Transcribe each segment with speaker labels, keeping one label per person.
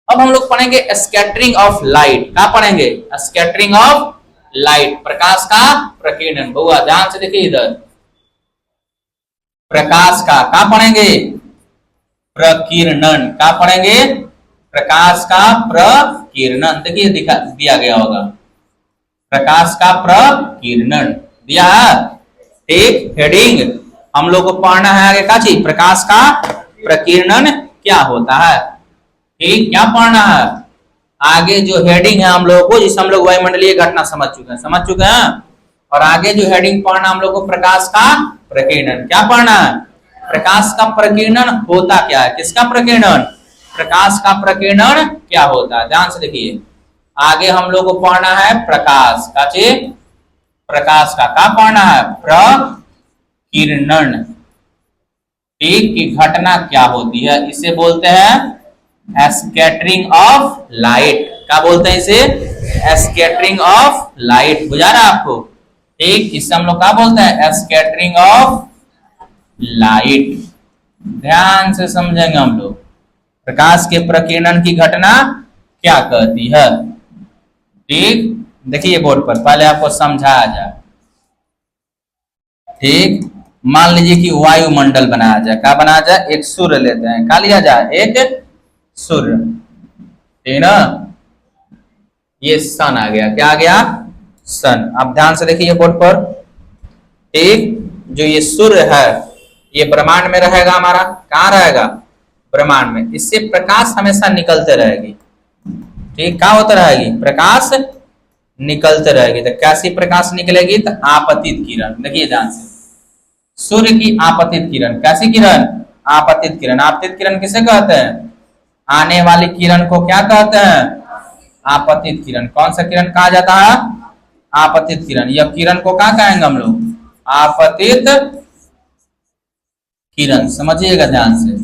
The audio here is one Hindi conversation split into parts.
Speaker 1: अब हम लोग पढ़ेंगे स्कैटरिंग ऑफ लाइट। क्या पढ़ेंगे? स्कैटरिंग ऑफ लाइट, प्रकाश का प्रकीर्णन। बहुआ ध्यान से देखिए इधर, प्रकाश का क्या पढ़ेंगे? प्रकीर्णन। क्या पढ़ेंगे? प्रकाश का प्रकीर्णन। देखिए दिया गया होगा, प्रकाश का प्रकीर्णन दिया है। ठीक, हेडिंग हम लोग को पढ़ना है आगे का चीज, प्रकाश का प्रकीर्णन क्या होता है। ठीक, क्या पढ़ना है आगे? जो हेडिंग है हम लोगों को, जिसे हम लोग वायुमंडलीय घटना समझ चुके हैं। और आगे जो हेडिंग पढ़ना हम लोग को, प्रकाश का प्रकीर्णन। क्या पढ़ना है? प्रकाश का प्रकीर्णन होता क्या है? किसका प्रकीर्णन? प्रकाश का प्रकीर्णन क्या होता है। ध्यान से देखिए, आगे हम लोग को पढ़ना है प्रकाश का चीज, प्रकाश का क्या पढ़ना है? प्रकीर्णन। ठीक, की घटना क्या होती है, इसे बोलते हैं स्कैटरिंग ऑफ लाइट। क्या बोलते हैं इसे? Scattering of light. बुझा रहा आपको? ठीक, इसे हम लोग क्या बोलते हैं? Scattering of light. ध्यान से समझेंगे हम लोग, प्रकाश के प्रकीर्णन की घटना क्या कहती है। ठीक, देखिए बोर्ड पर, पहले आपको समझाया जाए। ठीक, मान लीजिए कि वायुमंडल बनाया जाए। क्या बनाया जाए? एक सूर्य लेते हैं। क्या लिया जाए? एक सूर्य। ठीक ना, ये सन आ गया। क्या आ गया? सन। अब ध्यान से देखिए बोर्ड पर। ठीक, जो ये सूर्य है ये ब्रह्मांड में रहेगा हमारा। कहाँ रहेगा? ब्रह्मांड में। इससे प्रकाश हमेशा निकलते रहेगी। ठीक, क्या होता रहेगी? प्रकाश निकलते रहेगी। तो कैसी प्रकाश निकलेगी? तो आपतित किरण। देखिए ध्यान से, सूर्य की आपतित किरण। कैसी किरण? आपतित किरण। आपतित किरण किसे कहते हैं? आने वाली किरण को क्या कहते हैं? आपतित किरण। कौन सा किरण कहा जाता है? आपतित किरण। यह किरण को क्या कहेंगे हम लोग? आपतित किरण। समझिएगा ध्यान से,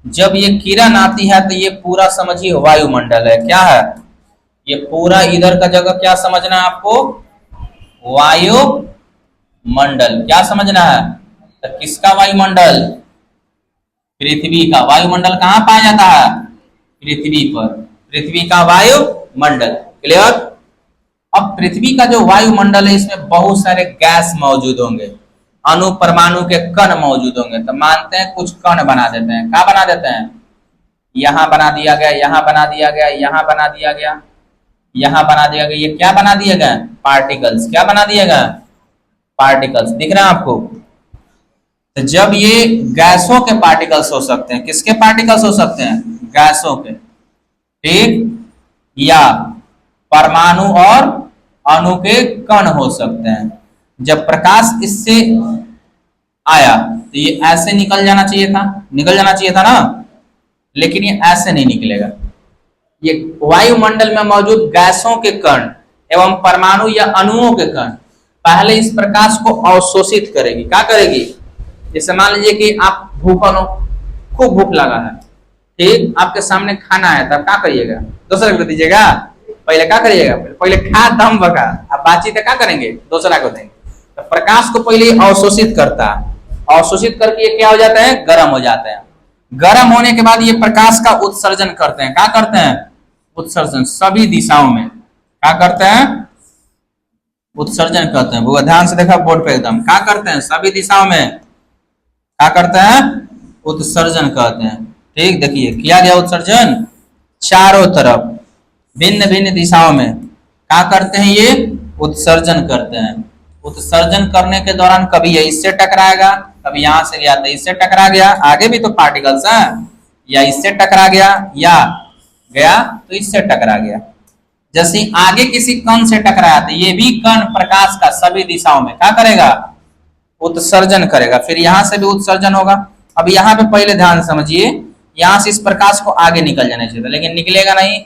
Speaker 1: जब ये किरण आती है तो ये पूरा समझिए वायुमंडल है। क्या है? ये पूरा इधर का जगह क्या समझना है आपको? वायुमंडल। क्या समझना है? तो किसका वायुमंडल? पृथ्वी का। वायुमंडल कहाँ पाया जाता है? पृथ्वी पर। पृथ्वी का वायुमंडल। क्लियर? अब पृथ्वी का जो वायुमंडल है इसमें बहुत सारे गैस मौजूद होंगे, अणु परमाणु के कण मौजूद होंगे। तो मानते हैं कुछ कण बना देते हैं। क्या बना देते हैं? यहां बना दिया गया, यहां बना दिया गया, यहां बना दिया गया, यहां बना दिया गया। ये क्या बना दिए गए? पार्टिकल्स। क्या बना दिए गए? पार्टिकल्स। दिख रहा है आपको? तो जब ये गैसों के पार्टिकल्स हो सकते हैं, किसके पार्टिकल्स हो सकते हैं? गैसों के। ठीक, या परमाणु और अणु के कण हो सकते हैं। जब प्रकाश इससे आया तो ये ऐसे निकल जाना चाहिए था, निकल जाना चाहिए था ना, लेकिन ये ऐसे नहीं निकलेगा। ये वायुमंडल में मौजूद गैसों के कण एवं परमाणु या अणुओं के कण पहले इस प्रकाश को अवशोषित करेगी। क्या करेगी? जैसे मान लीजिए कि आप भूखल हो, खूब भूख लगा है। ठीक, आपके सामने खाना है, तब क्या करिएगा? दूसरे को दीजिएगा? पहले क्या करिएगा? पहले खा दम बका, अब बातचीत क्या करेंगे? दूसरा को देंगे। तो प्रकाश को पहले अवशोषित करता है, अवशोषित करके ये क्या हो जाता है? गर्म हो जाता है। गर्म होने के बाद ये प्रकाश का उत्सर्जन करते हैं। क्या करते हैं? उत्सर्जन। सभी दिशाओं में क्या करते हैं? उत्सर्जन करते हैं। वो ध्यान से देखा बोर्ड पे एकदम। क्या करते हैं? सभी दिशाओं में क्या करते हैं? उत्सर्जन करते हैं। ठीक, देखिए किया गया उत्सर्जन चारों तरफ भिन्न भिन्न दिशाओं में। क्या करते हैं? ये उत्सर्जन करते हैं। उत्सर्जन करने के दौरान कभी ये इससे टकराएगा, कभी यहां से गया तो इससे टकरा गया, आगे भी तो पार्टिकल्स हैं, या इससे टकरा गया या गया तो इससे टकरा गया। जैसे आगे किसी कण से टकराया तो ये भी कण प्रकाश का सभी दिशाओं में क्या करेगा? उत्सर्जन करेगा। फिर यहां से भी उत्सर्जन होगा। अब यहाँ पे पहले ध्यान समझिए, यहां से इस प्रकाश को आगे निकल जाना चाहिए था, लेकिन निकलेगा नहीं।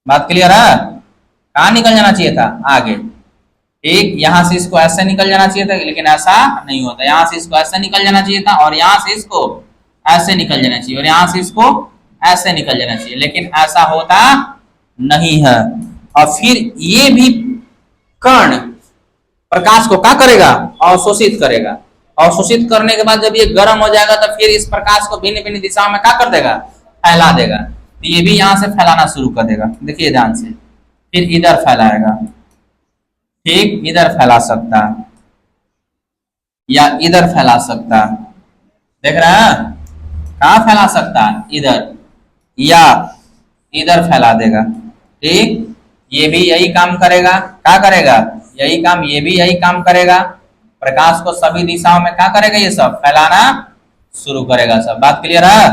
Speaker 1: बात क्लियर है? कहाँ निकल जाना चाहिए था? आगे। ठीक, यहां से इसको ऐसे निकल जाना चाहिए था, लेकिन ऐसा नहीं होता। यहां से इसको ऐसे निकल जाना चाहिए था, और यहां से इसको ऐसे निकल जाना चाहिए, और यहां से इसको ऐसे निकल जाना चाहिए, लेकिन ऐसा होता नहीं है। और फिर ये भी कण प्रकाश को क्या करेगा? अवशोषित करेगा। अवशोषित करने के बाद जब ये गर्म हो जाएगा तो फिर इस प्रकाश को भिन्न भिन्न दिशाओं में क्या कर देगा? फैला देगा। तो ये भी यहां से फैलाना शुरू कर देगा, देखिए ध्यान से, फिर इधर फैलाएगा, ठीक, इधर फैला सकता या इधर फैला सकता, देख रहे हैं, कहां फैला सकता है, इधर या इधर फैला देगा, ठीक, ये भी यही काम करेगा, क्या करेगा, यही काम, ये भी यही काम करेगा, प्रकाश को सभी दिशाओं में क्या करेगा, ये सब फैलाना शुरू करेगा, सब बात क्लियर है,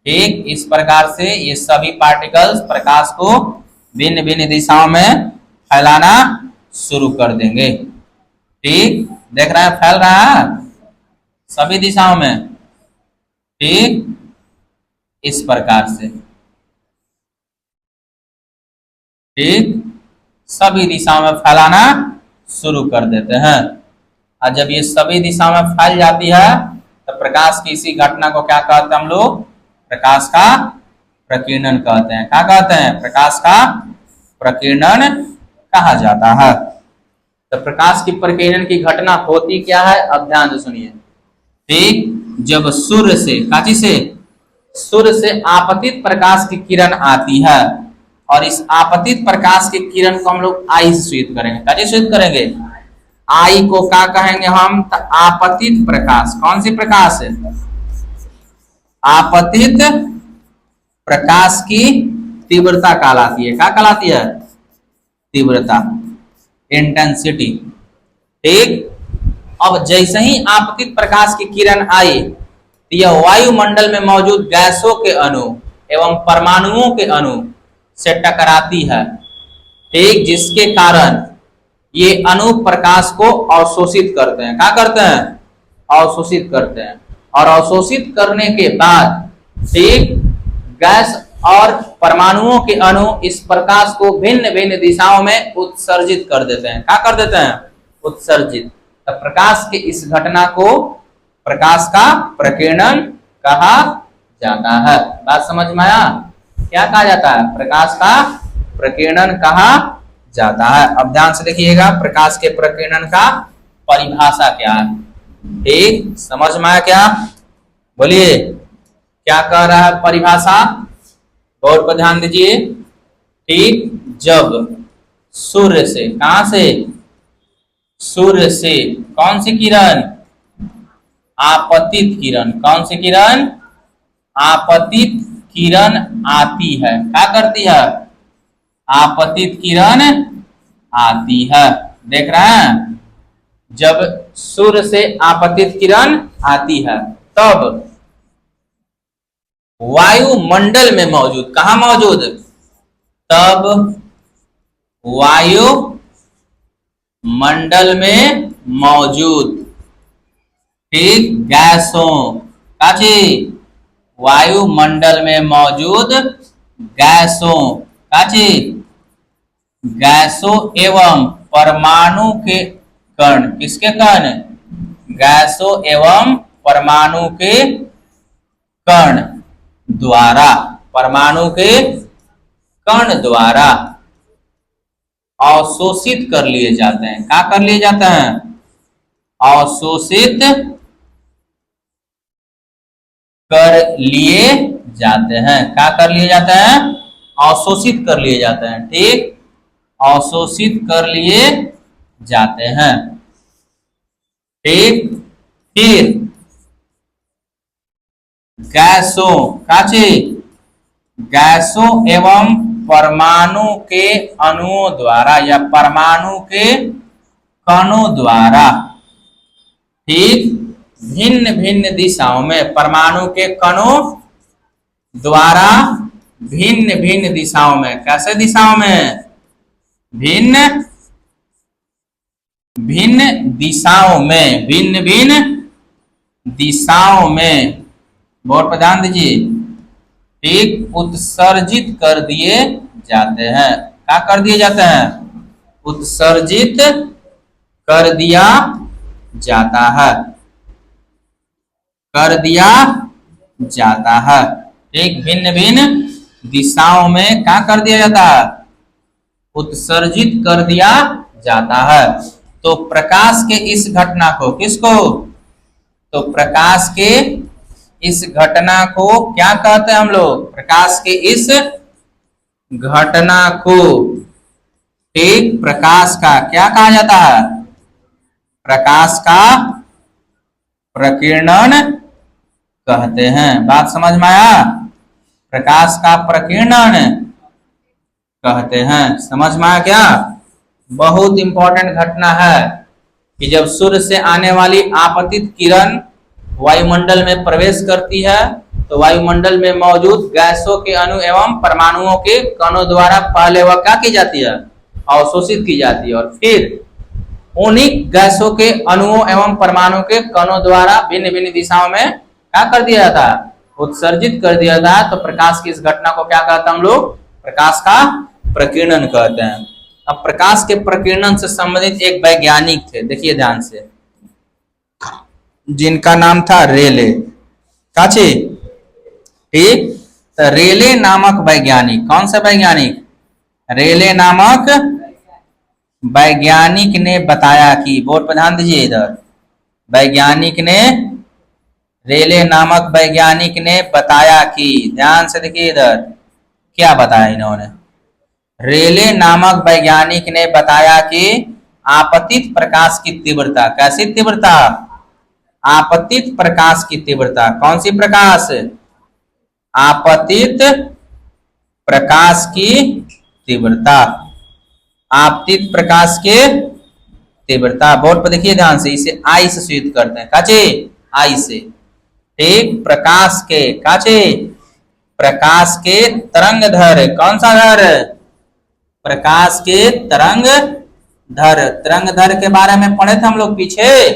Speaker 1: ठीक। इस प्रकार से ये सभी पार्टिकल्स प्रकाश को भिन्न भिन्न दिशाओं में फैलाना शुरू कर देंगे, ठीक, देख रहे हैं फैल रहा है सभी दिशाओं में, ठीक, इस प्रकार से, ठीक, सभी दिशाओं में फैलाना शुरू कर देते हैं। और जब ये सभी दिशाओं में फैल जाती है तो प्रकाश की इसी घटना को क्या कहते हैं हम लोग, प्रकाश का प्रकीर्णन कहते हैं, क्या कहते हैं, प्रकाश का प्रकीर्णन कहा जाता है। तो प्रकाश की प्रकीर्णन की घटना होती क्या है, अब ध्यान से सुनिए, ठीक, जब सूर्य से, काची से, सूर्य से आपतित प्रकाश की किरण आती है, और इस आपतित प्रकाश की किरण को हम लोग आई से सूचित करेंगे, काची सूचित करेंगे, आई को क्या कहेंगे हम, तो आपतित प्रकाश, कौन सी प्रकाश है, आपतित प्रकाश की तीव्रता कहलाती है, क्या कहलाती है, तीव्रता, इंटेंसिटी, ठीक। अब जैसे ही आपतित प्रकाश की किरण आई तो यह वायुमंडल में मौजूद गैसों के अणु एवं परमाणुओं के अणु से टकराती है, ठीक, जिसके कारण ये अणु प्रकाश को अवशोषित करते हैं, क्या करते हैं, अवशोषित करते हैं, और अवशोषित करने के बाद, ठीक, गैस और परमाणुओं के अणु इस प्रकाश को भिन्न भिन्न दिशाओं में उत्सर्जित कर देते हैं, क्या कर देते हैं, उत्सर्जित। तो प्रकाश के इस घटना को प्रकाश का प्रकीर्णन कहा जाता है, बात समझ में आया, क्या कहा जाता है, प्रकाश का प्रकीर्णन कहा जाता है। अब ध्यान से देखिएगा प्रकाश के प्रकीर्णन का परिभाषा क्या है, ठीक, समझ में आया क्या, बोलिए क्या कह रहा है परिभाषा, बोर्ड पर ध्यान दीजिए, ठीक, जब सूर्य से, कहां से, सूर्य से कौन सी किरण, आपतित किरण, कौन सी किरण, आपतित किरण आती है, क्या करती है, आपतित किरण आती है, देख रहे हैं, जब सूर्य से आपतित किरण आती है तब वायुमंडल में मौजूद, कहां मौजूद, तब वायु मंडल में मौजूद, ठीक, गैसों, काची, वायुमंडल में मौजूद गैसों, काची, गैसों एवं परमाणु के कण, किसके कण, गैसों एवं परमाणु के कण द्वारा, परमाणु के कण द्वारा अवशोषित कर लिए जाते हैं, क्या कर लिए जाते हैं, अवशोषित कर लिए जाते हैं, क्या कर लिए जाते हैं, अवशोषित कर लिए जाते हैं, ठीक, अवशोषित कर लिए जाते हैं, ठीक। फिर गैसों, काची, गैसों एवं परमाणु के अणुओं द्वारा या परमाणु के कणों द्वारा, ठीक, भिन्न भिन्न दिशाओं में, परमाणु के कणों द्वारा भिन्न भिन्न दिशाओं में, कैसे दिशाओं में, भिन्न भिन्न दिशाओं में, भिन्न भिन्न दिशाओं में, बोर्ड पर ध्यान दीजिए, ठीक, उत्सर्जित कर दिए जाते हैं, क्या कर दिए जाते हैं, उत्सर्जित कर दिया जाता है, कर दिया जाता है, ठीक, भिन्न भिन्न दिशाओं में क्या कर दिया जाता है, उत्सर्जित कर दिया जाता है। तो प्रकाश के इस घटना को, किसको, तो प्रकाश के इस घटना को क्या कहते हैं हम लोग? प्रकाश के इस घटना को, ठीक, प्रकाश का क्या कहा जाता है? प्रकाश का प्रकीर्णन कहते हैं। बात समझ में आया? प्रकाश का प्रकीर्णन कहते हैं। समझ में आया क्या? बहुत इंपॉर्टेंट घटना है कि जब सूर्य से आने वाली आपतित किरण वायुमंडल में प्रवेश करती है तो वायुमंडल में मौजूद गैसों के अणु एवं परमाणुओं के कणों द्वारा पहले वह क्या की जाती है? अवशोषित की जाती है, और फिर उन्हीं गैसों के अणुओं एवं परमाणुओं के कणों द्वारा भिन्न भिन्न दिशाओं में क्या कर दिया जाता है? उत्सर्जित कर दिया जाता है। तो प्रकाश की इस घटना को क्या कहते हैं हम लोग? प्रकाश का प्रकीर्णन कहते हैं। अब प्रकाश के प्रकीर्णन से संबंधित एक वैज्ञानिक थे, देखिए ध्यान से, जिनका नाम था रेले। काची, ठीक, तो रेले नामक वैज्ञानिक, कौन सा वैज्ञानिक? रेले नामक वैज्ञानिक ने बताया कि, बोर्ड पर ध्यान दीजिए इधर, वैज्ञानिक ने, रेले नामक वैज्ञानिक ने बताया कि, ध्यान से देखिए इधर क्या बताया इन्होंने। रेले नामक वैज्ञानिक ने बताया कि आपतित प्रकाश की तीव्रता, कैसी तीव्रता? आपतित प्रकाश की तीव्रता। कौन सी प्रकाश? आपतित प्रकाश की तीव्रता। आपतित प्रकाश के तीव्रता, बोर्ड पर देखिए ध्यान से, इसे आई से सूचित करते हैं। काचे? आई से, ठीक, प्रकाश के, काचे? प्रकाश के तरंग धर। कौन सा धर? प्रकाश के तरंग धर। तरंग धर के बारे में पढ़े थे हम लोग पीछे,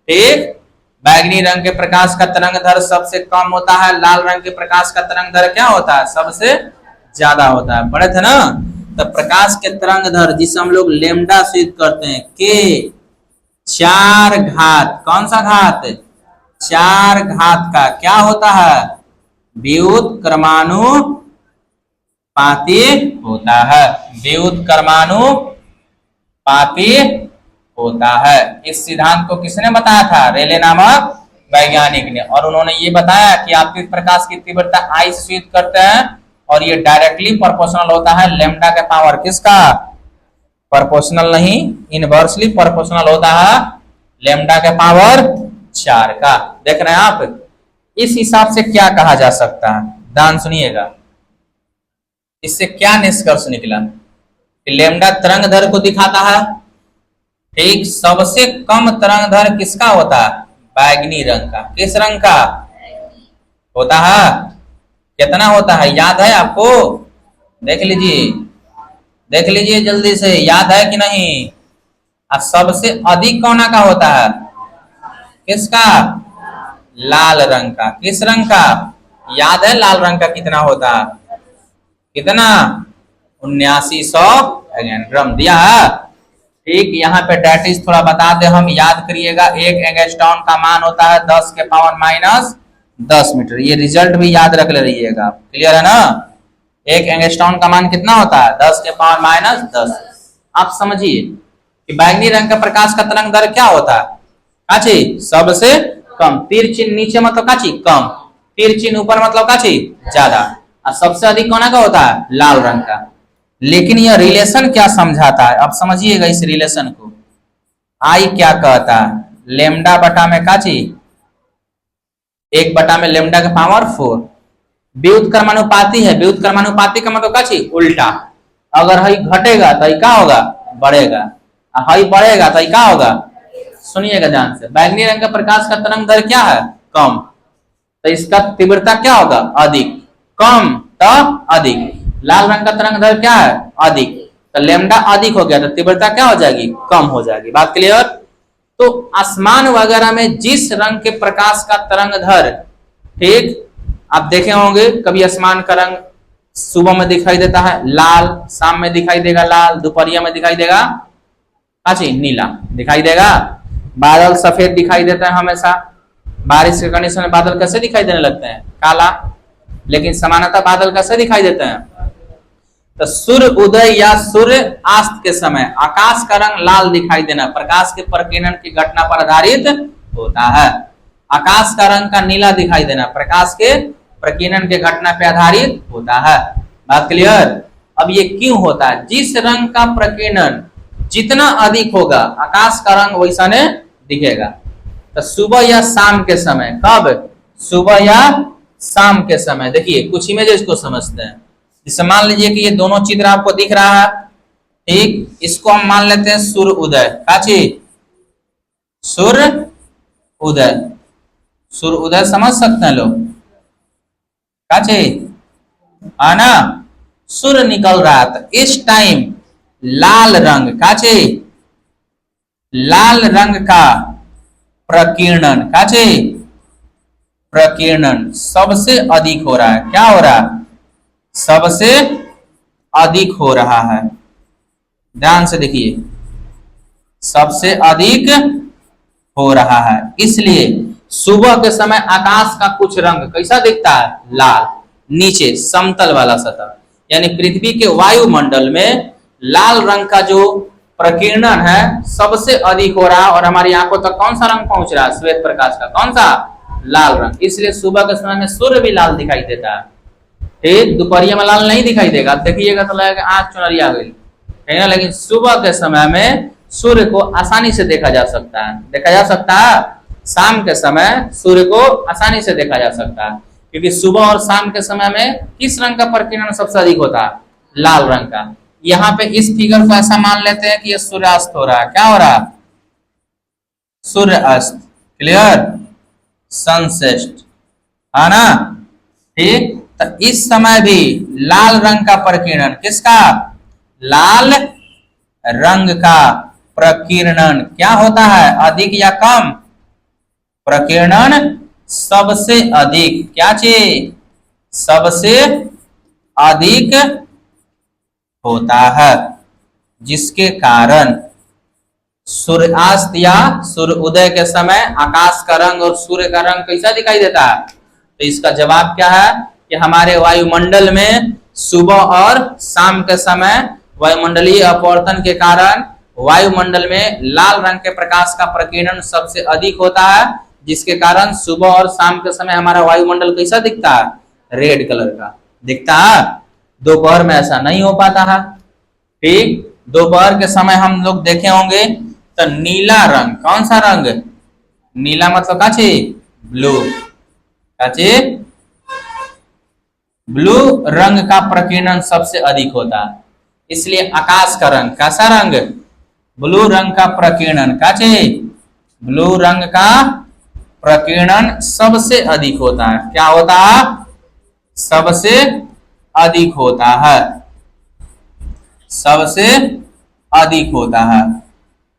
Speaker 1: ठीक। बैगनी रंग के प्रकाश का तरंग धर सबसे कम होता है, लाल रंग के प्रकाश का तरंग धर क्या होता है? सबसे ज्यादा होता है, पढ़े थे ना। तो प्रकाश के तरंग धर, जिसे हम लोग लेमडा सूचित करते हैं, के 4 घात, कौन सा घात? 4 घात का क्या होता है? व्युत्क्रमानुपाती होता है। व्युत्क्रमानुपाती होता है। इस सिद्धांत को किसने बताया था? रेले नामक वैज्ञानिक ने। और उन्होंने ये बताया कि आपतित प्रकाश की तीव्रता आई से सूचित करते हैं, और ये डायरेक्टली प्रोपोर्शनल होता है लेमडा के पावर किसका? प्रोपोर्शनल नहीं, इनवर्सली प्रोपोर्शनल होता है लेमडा के पावर 4 का। देख रहे हैं आप? इस हिसाब से क्या कहा जा सकता है? ध्यान सुनिएगा, इससे क्या निष्कर्ष निकला कि लेमडा तरंग दैर्घ्य को दिखाता है, ठीक। सबसे कम तरंग दैर्घ्य किसका होता है? बैगनी रंग का। किस रंग का होता है? कितना होता है, याद है आपको? देख लीजिए, देख लीजिए जल्दी से, याद है कि नहीं? और सबसे अधिक कौन का होता है? किसका? लाल रंग का। किस रंग का? याद है लाल रंग का कितना होता है? कितना? 7900 एंगस्ट्रॉम दिया है, ठीक। यहाँ पे डेटिस थोड़ा बता दे, हम याद करिएगा। 1 एंगस्ट्रॉम का मान होता है 10 के पावर -10 मीटर। ये रिजल्ट भी याद रख ले रहिएगा, क्लियर है ना? 1 एंगस्ट्रॉम का मान कितना होता है? 10 के पावर -10। आप समझिए कि बैगनी रंग का प्रकाश का तरंग दैर्घ्य क्या होता है? काची? सबसे कम। तीर चिन्ह नीचे मतलब काची? कम। तीर चिन्ह ऊपर मतलब काची? ज्यादा। और सबसे अधिक कौन का होता है? लाल रंग का। लेकिन यह रिलेशन क्या समझाता है? अब समझिएगा इस रिलेशन को। आई क्या कहता है? लेमडा बटा में काची? 1 बटा में लेमडा का पावर 4। व्युत्क्रमानुपाती है। व्युत्क्रमानुपाती का मतलब काची? उल्टा। अगर हई घटेगा तो क्या होगा? बढ़ेगा। हई बढ़ेगा तो क्या होगा? सुनिएगा ध्यान से। बैगनी रंग का प्रकाश का तरंग दैर्घ्य क्या है? कम, तो इसका तीव्रता क्या होगा? अधिक। कम तो अधिक। लाल रंग का तरंग दैर्घ्य क्या है? अधिक, तो लेमडा अधिक हो गया तो तीव्रता क्या हो जाएगी? कम हो जाएगी। बात क्लियर? तो आसमान वगैरह में जिस रंग के प्रकाश का तरंग दैर्घ्य, ठीक, आप देखे होंगे कभी आसमान का रंग सुबह में दिखाई देता है लाल, शाम में दिखाई देगा लाल, दोपहरिया में दिखाई देगा काची? नीला दिखाई देगा। बादल सफेद दिखाई देता है हमेशा। बारिश के कंडीशन में बादल कैसे दिखाई देने लगते हैं? काला। लेकिन सामान्यतः बादल कैसे दिखाई देते हैं? तो सूर्य उदय या सूर्य अस्त के समय आकाश का रंग लाल दिखाई देना प्रकाश के प्रकीर्णन की घटना पर आधारित होता है। आकाश का रंग का नीला दिखाई देना प्रकाश के प्रकीर्णन के घटना पे आधारित होता है। बात क्लियर। अब ये क्यों होता है? जिस रंग का प्रकीर्णन जितना अधिक होगा आकाश का रंग वैसा ने दिखेगा। तो सुबह या शाम के समय, कब? सुबह या शाम के समय। देखिए कुछ इमेजेस को समझते हैं। जैसे मान लीजिए कि ये दोनों चित्र आपको दिख रहा है, ठीक, इसको हम मान लेते हैं सूर्य उदय। का चीज? सूर्य उदय। सूर्य उदय समझ सकते हैं लोग? का चीज? है ना? सूर्य निकल रहा था इस टाइम लाल रंग, का चीज? लाल रंग का प्रकीर्णन, का चीज? प्रकीर्णन सबसे अधिक हो रहा है। क्या हो रहा है? सबसे अधिक हो रहा है। ध्यान से देखिए, सबसे अधिक हो रहा है। इसलिए सुबह के समय आकाश का कुछ रंग कैसा दिखता है? लाल। नीचे समतल वाला सतह यानी पृथ्वी के वायुमंडल में लाल रंग का जो प्रकीर्णन है सबसे अधिक हो रहा है और हमारी आंखों तक कौन सा रंग पहुंच रहा है? श्वेत प्रकाश का। कौन सा? लाल रंग। इसलिए सुबह के समय में सूर्य भी लाल दिखाई देता है। ठीक, दोपहरिया में लाल नहीं दिखाई देगा। देखिएगा तो लगेगा आंख चुनरिया गई है ना, लेकिन सुबह के समय में सूर्य को आसानी से देखा जा सकता है। देखा जा सकता है। शाम के समय सूर्य को आसानी से देखा जा सकता है क्योंकि सुबह और शाम के समय में किस रंग का प्रकीर्णन सबसे अधिक होता है? लाल रंग का। यहाँ पे इस फिगर को ऐसा मान लेते हैं कि ये सूर्यास्त हो रहा है। क्या हो रहा है? सूर्य अस्त। क्लियर? सनसेट, है ना? ठीक, तो इस समय भी लाल रंग का प्रकीर्णन, किसका? लाल रंग का प्रकीर्णन क्या होता है? अधिक या कम? प्रकीर्णन सबसे अधिक। क्या चीज? सबसे अधिक होता है, जिसके कारण सूर्यास्त या सूर्य उदय के समय आकाश का रंग और सूर्य का रंग कैसा दिखाई देता है? तो इसका जवाब क्या है कि हमारे वायुमंडल में सुबह और शाम के समय वायुमंडलीय अपवर्तन के कारण वायुमंडल में लाल रंग के प्रकाश का प्रकीर्णन सबसे अधिक होता है, जिसके कारण सुबह और शाम के समय हमारा वायुमंडल कैसा दिखता है? रेड कलर का दिखता है। दोपहर में ऐसा नहीं हो पाता है। ठीक, दोपहर के समय हम लोग देखे होंगे तो नीला रंग, कौन सा रंग? नीला मतलब का चीज? ब्लू। का चीज? ब्लू रंग का प्रकीर्णन सबसे अधिक होता है। इसलिए आकाश का रंग कैसा रंग? ब्लू रंग का प्रकीर्णन, का चीज? ब्लू रंग का प्रकीर्णन सबसे अधिक होता है। क्या होता है? सबसे अधिक होता है। सबसे अधिक होता है।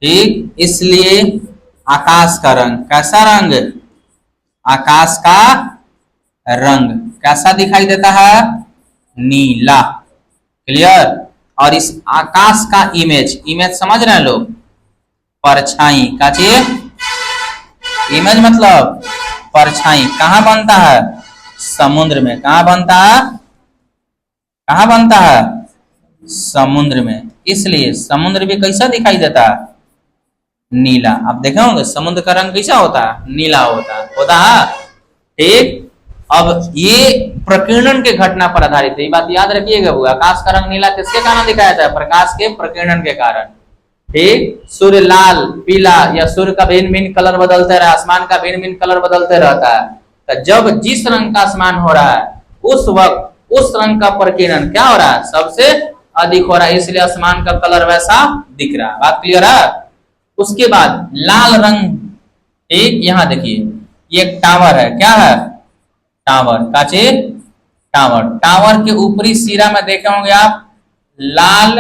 Speaker 1: ठीक, इसलिए आकाश का रंग कैसा रंग? आकाश का रंग कैसा दिखाई देता है? नीला। क्लियर? और इस आकाश का इमेज, इमेज समझ रहे हैं लोग? परछाई। का चीज? इमेज मतलब परछाई। कहाँ बनता है? समुद्र में। कहाँ बनता है? कहाँ बनता है? समुद्र में। इसलिए समुद्र भी कैसा दिखाई देता है? नीला। आप देखे होंगे समुद्र का रंग कैसा होता है? नीला होता है। ठीक, अब ये प्रकीर्णन के घटना पर आधारित है। ये बात याद रखिएगा। आकाश का रंग नीला किसके कारण दिखाया जाता है? प्रकाश के प्रकीर्णन के कारण। ठीक, सूर्य लाल, पीला या सूर्य का भिन्न भिन्न कलर बदलते रहा, आसमान का भिन्न भिन्न कलर बदलते रहता है। तो जब जिस रंग का आसमान हो रहा है उस वक्त उस रंग का प्रकीर्णन क्या हो रहा है? सबसे अधिक हो रहा है। इसलिए आसमान का कलर वैसा दिख रहा है। बात क्लियर है? उसके बाद लाल रंग, ठीक, यहां देखिए ये एक टावर है। क्या है? टावर। का चीज? टावर। टावर के ऊपरी सिरा में देखे होंगे आप लाल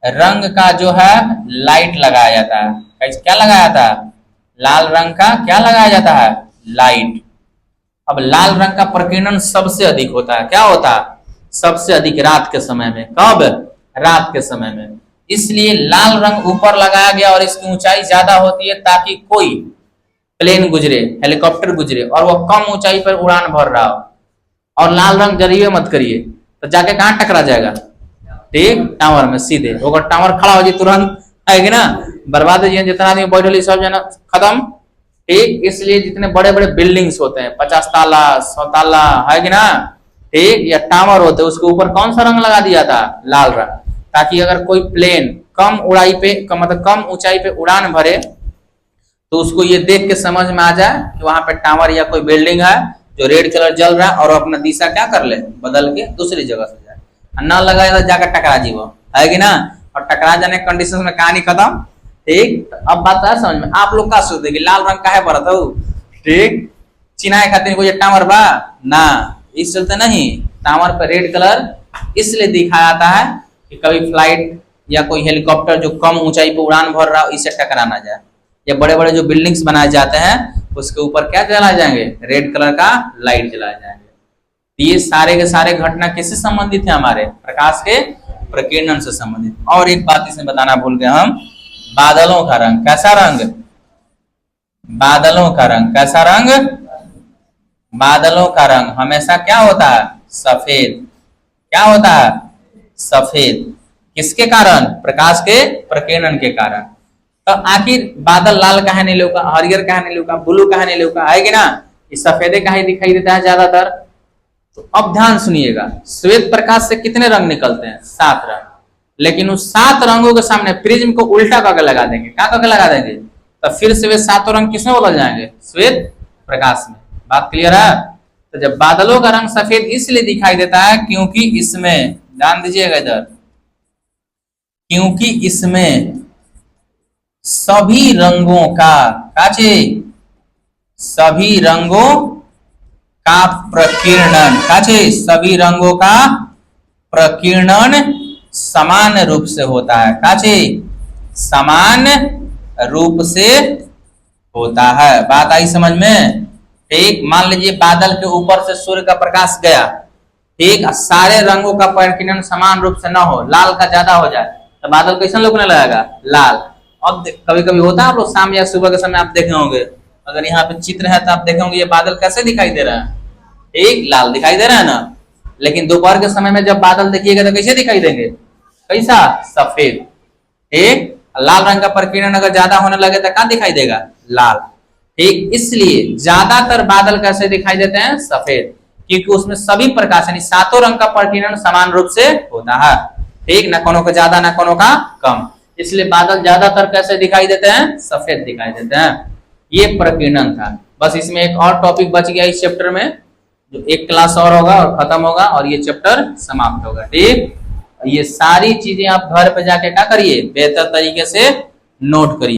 Speaker 1: रंग का जो है लाइट लगाया जाता है। क्या लगाया जाता है? लाल रंग का क्या लगाया जाता है? लाइट। अब लाल रंग का प्रकीर्णन सबसे अधिक होता है। क्या होता है? सबसे अधिक रात के समय में। कब? रात के समय में। इसलिए लाल रंग ऊपर लगाया गया और इसकी ऊंचाई ज्यादा होती है ताकि कोई प्लेन गुजरे, हेलीकॉप्टर गुजरे और वो कम ऊंचाई पर उड़ान भर रहा हो। और लाल रंग जरिए मत करिए तो जाके कहां टकरा जाएगा? ठीक, टावर में सीधे। अगर टावर खड़ा हो जाए तुरंत आएगी ना, बर्बाद हो जाए। जितना आदमी बैठे सब जना खत्म। ठीक, इसलिए जितने बड़े बड़े बिल्डिंग्स होते हैं 50 ताला 100 ताला है कि ना, ठीक, या टावर होते हैं, उसके ऊपर कौन सा रंग लगा दिया था, लाल रंग, ताकि अगर कोई प्लेन कम उड़ाई पे मतलब कम ऊंचाई पे उड़ान भरे तो उसको ये देख के समझ में आ जाए कि वहां पे टावर या कोई बिल्डिंग है जो रेड कलर जल रहा है, और अपना दिशा क्या कर ले, बदल के दूसरी जगह से जाए, न लगा तो जाकर टकरा जी वो, है कि ना, और टकरा जाने कंडीशन में कहानी खत्म। ठीक, तो अब बात है समझ में, आप लोग का सोचते कि लाल रंग काहे पड़ता हो, ठीक, चिनाए खातिर कोई टावर बा ना, इस चलते नहीं, टावर पर रेड कलर इसलिए दिखाया जाता है कि कभी फ्लाइट या कोई हेलीकॉप्टर जो कम ऊंचाई पर उड़ान भर रहा हो इससे टकरा ना जाए, या बड़े बड़े जो बिल्डिंग्स बनाए जाते हैं उसके ऊपर क्या जलाए जाएंगे, रेड कलर का लाइट जलाए जाएंगे। ये सारे के सारे घटना किससे संबंधित है, हमारे प्रकाश के प्रकीर्णन से संबंधित। और एक बात इसमें बताना भूल गए हम, बादलों का रंग कैसा रंग, बादलों का रंग कैसा रंग, बादलों का रंग हमेशा क्या होता है, सफेद, क्या होता है, सफेद, किसके कारण, प्रकाश के प्रकीर्णन के कारण। तो आखिर बादल लाल काहे नहीं लौका, हरियर काहे नहीं लौका, ब्लू काहे नहीं लौका, है कि ना, ये सफेदे काहे दिखाई देता है ज्यादातर। तो अब ध्यान सुनिएगा, श्वेत प्रकाश से कितने रंग निकलते हैं, 7 रंग, लेकिन उस 7 रंगों के सामने प्रिज्म को उल्टा करके लगा देंगे, क्या करके लगा देंगे, तो फिर से वे 7 रंग किसमें बदल जाएंगे, श्वेत प्रकाश में। बात क्लियर है। तो जब बादलों का रंग सफेद इसलिए दिखाई देता है क्योंकि इसमें, ध्यान दीजिएगा इधर, क्योंकि इसमें सभी रंगों का, काचे, सभी रंगों का प्रकीर्णन, काचे, सभी रंगों का प्रकीर्णन समान रूप से होता है, काचे, समान रूप से होता है। बात आई समझ में। ठीक, मान लीजिए बादल के ऊपर से सूर्य का प्रकाश गया, ठीक, सारे रंगों का प्रकीर्णन समान रूप से ना हो, लाल का ज्यादा हो जाए तो बादल कैसा लगने लगेगा, लाल। अब कभी कभी होता है, आप लोग शाम या सुबह के समय आप देखे होंगे, अगर यहाँ पे चित्र है तो आप देखे होंगे ये बादल कैसे दिखाई दे रहा है, ठीक, लाल दिखाई दे रहा है ना। लेकिन दोपहर के समय में जब बादल देखिएगा तो कैसे दिखाई देंगे, कैसा, सफेद। ठीक, लाल रंग का प्रकीर्णन अगर ज्यादा होने लगे तो क्या दिखाई देगा, लाल। ठीक, इसलिए ज्यादातर बादल कैसे दिखाई देते हैं, सफेद, क्योंकि उसमें सभी प्रकाश यानी 7 रंग का प्रकीर्णन समान रूप से होता है। ठीक, ना कोनो का ज्यादा ना कोनो का कम, इसलिए बादल ज्यादातर कैसे दिखाई देते हैं, सफेद दिखाई देते हैं। ये प्रकीर्णन था। बस इसमें एक और टॉपिक बच गया इस चैप्टर में, जो एक क्लास और होगा और खत्म होगा और ये चैप्टर समाप्त होगा। ठीक, ये सारी चीजें आप घर पे जाके क्या करिए, बेहतर तरीके से नोट करिए।